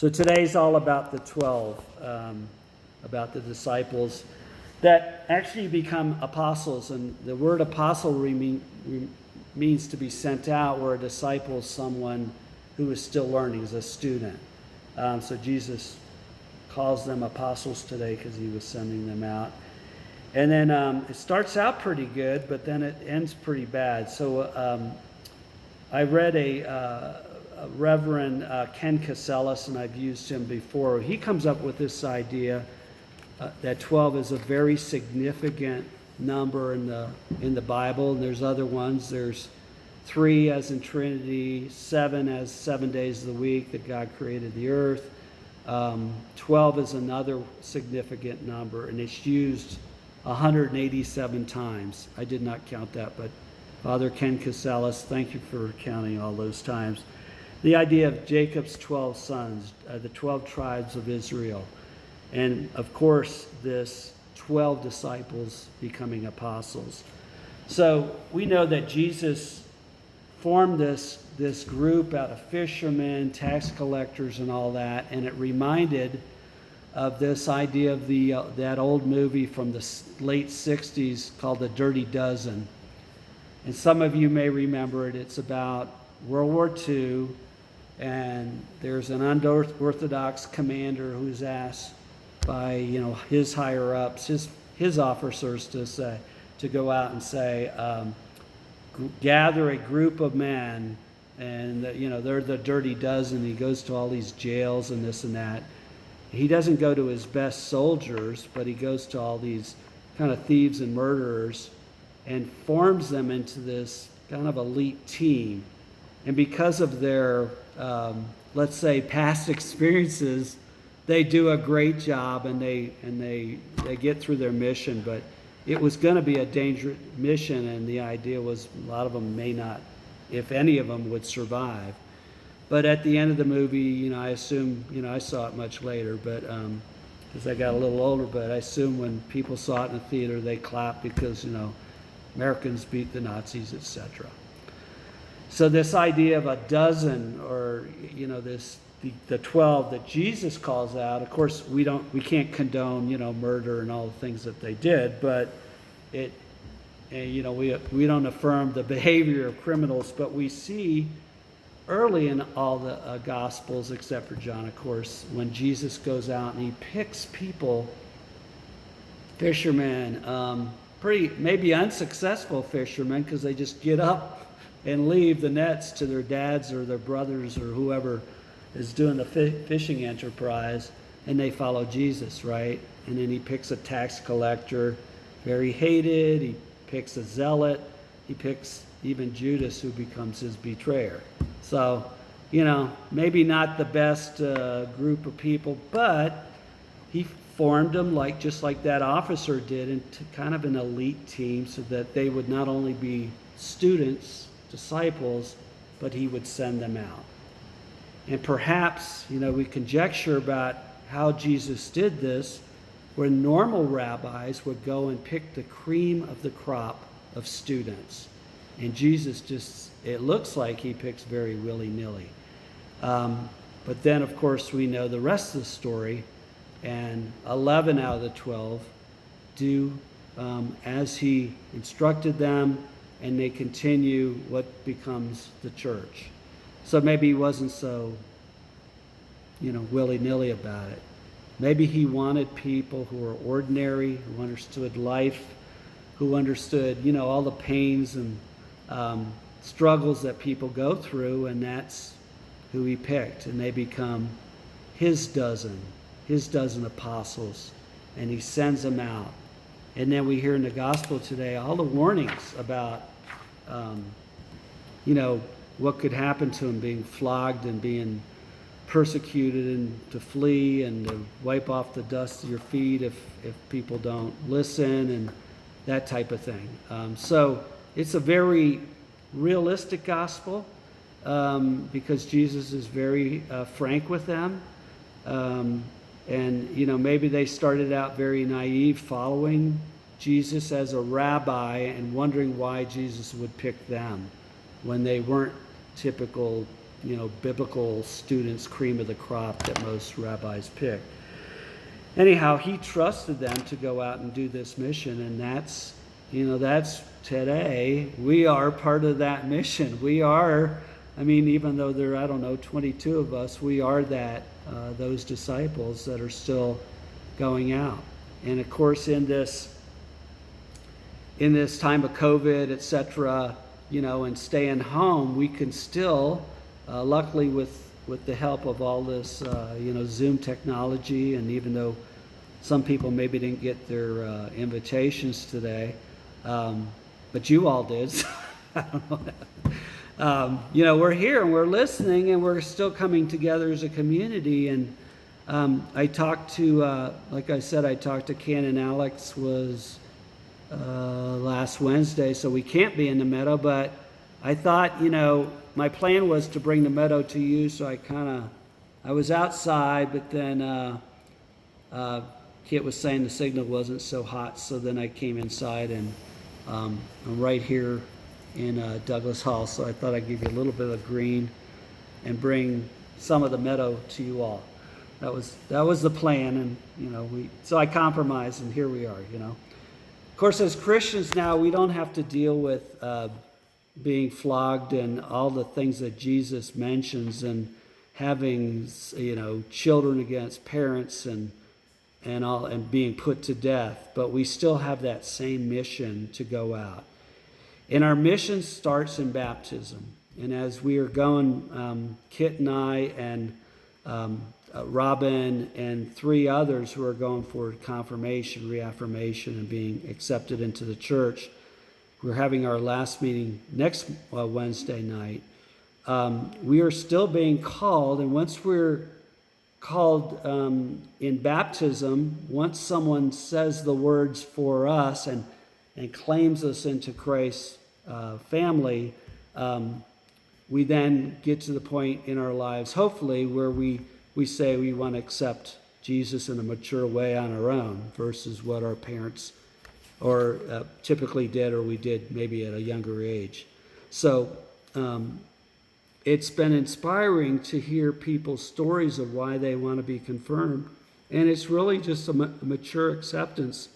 So today's all about the 12, about the disciples that actually become apostles. And the word apostle means to be sent out, where a disciple is someone who is still learning, is a student. So Jesus calls them apostles today because he was sending them out. And then it starts out pretty good, but then it ends pretty bad. So I read a Reverend Ken Casellas, and I've used him before. He comes up with this idea that 12 is a very significant number in the Bible. And there's other ones. There's 3 as in Trinity, 7 as 7 days of the week that God created the earth. 12 is another significant number, and it's used 187 times. I did not count that, but Father Ken Casellas, thank you for counting all those times. The idea of Jacob's 12 sons, the 12 tribes of Israel, and of course this 12 disciples becoming apostles. So we know that Jesus formed this group out of fishermen, tax collectors, and all that, and it reminded of this idea of that old movie from the late 60s called The Dirty Dozen. And some of you may remember it. It's about World War II, and there's an unorthodox commander who's asked by his higher ups, his officers to go out and say, gather a group of men, and they're the Dirty Dozen. He goes to all these jails and this and that. He doesn't go to his best soldiers, but he goes to all these kind of thieves and murderers and forms them into this kind of elite team. And because of their, let's say, past experiences, they do a great job, and they get through their mission. But it was going to be a dangerous mission, and the idea was a lot of them may not, if any of them, would survive. But at the end of the movie, I assume, I saw it much later, but because I got a little older, but I assume when people saw it in the theater, they clapped because, Americans beat the Nazis, etc. So this idea of a dozen, or the 12 that Jesus calls out, of course we can't condone murder and all the things that they did, but we don't affirm the behavior of criminals, but we see early in all the Gospels, except for John, of course, when Jesus goes out and he picks people, fishermen, maybe unsuccessful fishermen, because they just get up and leave the nets to their dads or their brothers or whoever is doing the fishing enterprise, and they follow Jesus, right? And then he picks a tax collector, very hated. He picks a zealot. He picks even Judas, who becomes his betrayer. So, maybe not the best group of people, but he formed them just like that officer did, into kind of an elite team, so that they would not only be students, disciples, but he would send them out. And perhaps, we conjecture about how Jesus did this, where normal rabbis would go and pick the cream of the crop of students. And Jesus it looks like he picks very willy-nilly. But then, of course, we know the rest of the story, and 11 out of the 12 do as he instructed them, and they continue what becomes the church. So maybe he wasn't so, willy-nilly about it. Maybe he wanted people who were ordinary, who understood life, who understood, all the pains and struggles that people go through, and that's who he picked. And they become his dozen apostles, and he sends them out. And then we hear in the gospel today all the warnings about, what could happen to him, being flogged and being persecuted, and to flee and to wipe off the dust of your feet if people don't listen, and that type of thing. So it's a very realistic gospel, because Jesus is very frank with them. And maybe they started out very naive, following Jesus as a rabbi and wondering why Jesus would pick them when they weren't typical biblical students, cream of the crop that most rabbis pick. Anyhow, he trusted them to go out and do this mission, and that's today. We are part of that mission. We are, even though there are, 22 of us, we are those disciples that are still going out. And of course, in this time of COVID, etc., and staying home, we can still, luckily with the help of all this, Zoom technology, and even though some people maybe didn't get their invitations today, but you all did. So I don't know. We're here and we're listening and we're still coming together as a community. And I talked to, like I said, I talked to Ken and Alex was last Wednesday, so we can't be in the meadow, but I thought, my plan was to bring the meadow to you, so I was outside, but then Kit was saying the signal wasn't so hot, so then I came inside, and I'm right here in Douglas Hall, so I thought I'd give you a little bit of green and bring some of the meadow to you all. That was the plan, and so I compromised, and here we are. Of course, as Christians now, we don't have to deal with being flogged and all the things that Jesus mentions, and having children against parents and all, and being put to death. But we still have that same mission to go out, and our mission starts in baptism. And as we are going, Kit and I and Robin and 3 others who are going for confirmation, reaffirmation, and being accepted into the church. We're having our last meeting next Wednesday night. We are still being called, and once we're called in baptism, once someone says the words for us and claims us into Christ's family, we then get to the point in our lives, hopefully, where we say we want to accept Jesus in a mature way on our own versus what our parents or typically did, or we did maybe at a younger age. So it's been inspiring to hear people's stories of why they want to be confirmed. And it's really just a mature acceptance.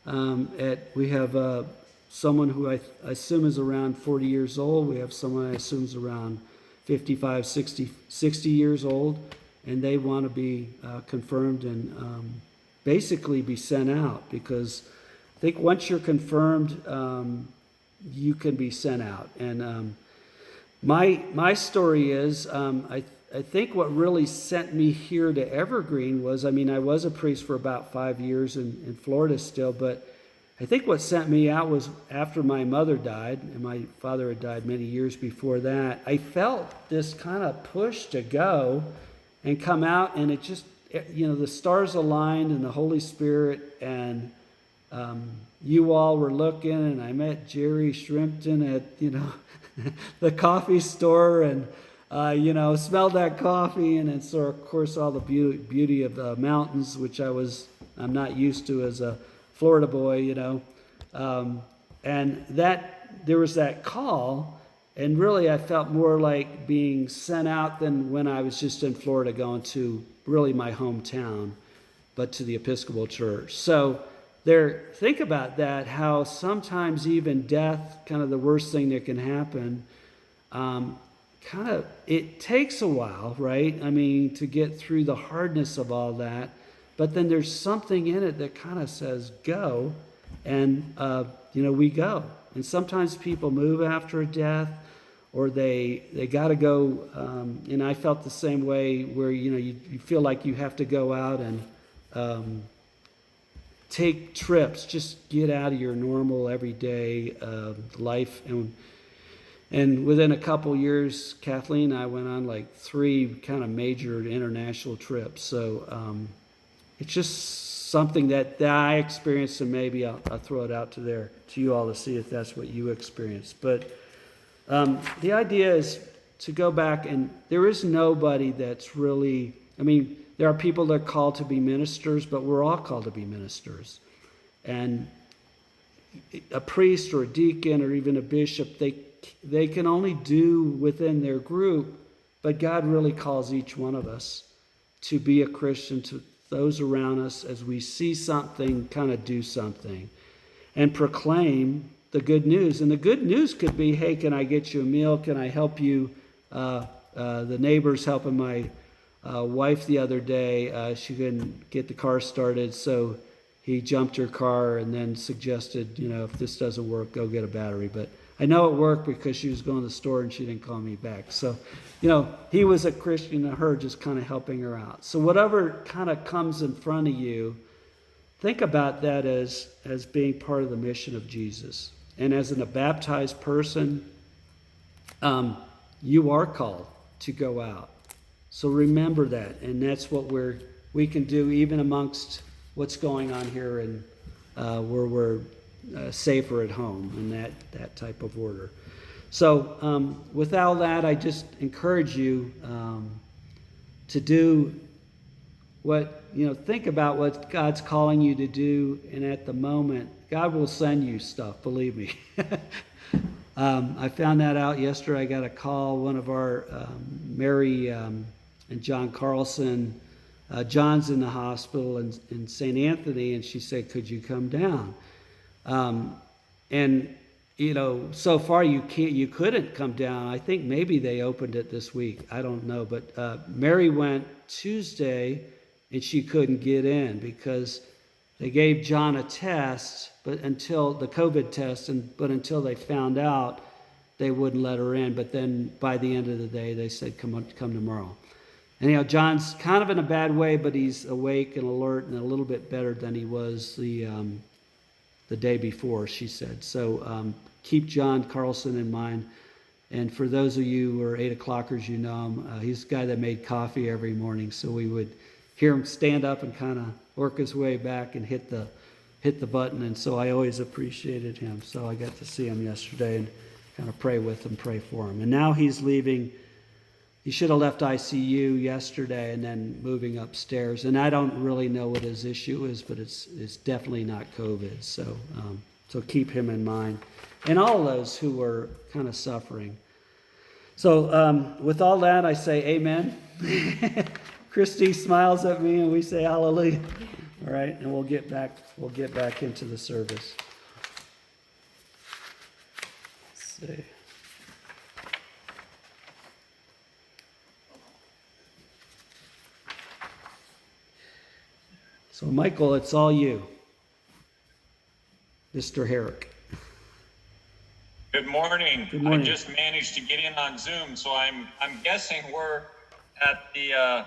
We have someone who I assume is around 40 years old. We have someone I assume is around 55, 60 years old. And they want to be confirmed and basically be sent out, because I think once you're confirmed, you can be sent out. And my story is, I think what really sent me here to Evergreen was, I was a priest for about 5 years in Florida still, but I think what sent me out was after my mother died, and my father had died many years before that. I felt this kind of push to go and come out, and it just, the stars aligned and the Holy Spirit, and you all were looking, and I met Jerry Shrimpton at, the coffee store, and, smelled that coffee, and then saw, of course, all the beauty of the mountains, which I'm not used to as a Florida boy, and that there was that call. And really, I felt more like being sent out than when I was just in Florida going to really my hometown, but to the Episcopal Church. So think about that, how sometimes even death, kind of the worst thing that can happen, it takes a while, right? To get through the hardness of all that. But then there's something in it that kind of says, go, and, we go. And sometimes people move after a death, or they got to go, and I felt the same way, where you feel like you have to go out and take trips, just get out of your normal everyday life. And within a couple years, Kathleen and I went on like 3 kind of major international trips. So it's just something that I experienced, and maybe I'll throw it out to you all to see if that's what you experienced. But the idea is to go back, and there is nobody that's really, there are people that are called to be ministers, but we're all called to be ministers. And a priest or a deacon or even a bishop, they can only do within their group, but God really calls each one of us to be a Christian, to those around us. As we see something, kind of do something and proclaim the good news. And the good news could be, hey, can I get you a meal? Can I help you? The neighbor's helping my wife the other day. She couldn't get the car started, so he jumped her car and then suggested, if this doesn't work, go get a battery. But I know it worked because she was going to the store and she didn't call me back. So, he was a Christian and her just kind of helping her out. So whatever kind of comes in front of you, think about that as being part of the mission of Jesus. And as a baptized person, you are called to go out. So remember that. And that's what we can do even amongst what's going on here and where we're safer at home and that type of order. So with all that, I just encourage you to do what, think about what God's calling you to do. And at the moment, God will send you stuff, believe me. I found that out yesterday. I got a call, one of our, Mary and John Carlson, John's in the hospital in St. Anthony, and she said, could you come down? And, so far you couldn't come down. I think maybe they opened it this week. I don't know. But Mary went Tuesday, and she couldn't get in because they gave John a test, but until the COVID test, but until they found out, they wouldn't let her in. But then by the end of the day, they said, come tomorrow. And John's kind of in a bad way, but he's awake and alert and a little bit better than he was the day before, she said. So keep John Carlson in mind. And for those of you who are 8 o'clockers, him. He's the guy that made coffee every morning. So we would hear him stand up and kind of work his way back and hit the button. And so I always appreciated him. So I got to see him yesterday and kind of pray with him, pray for him. And now he's leaving. He should have left ICU yesterday and then moving upstairs. And I don't really know what his issue is, but it's definitely not COVID. So keep him in mind. And all those who are kind of suffering. So with all that, I say amen. Christy smiles at me and we say hallelujah. All right, and we'll get back into the service. Let's see. So, Michael, it's all you, Mr. Herrick. Good morning. Good morning. I just managed to get in on Zoom, so I'm guessing we're at the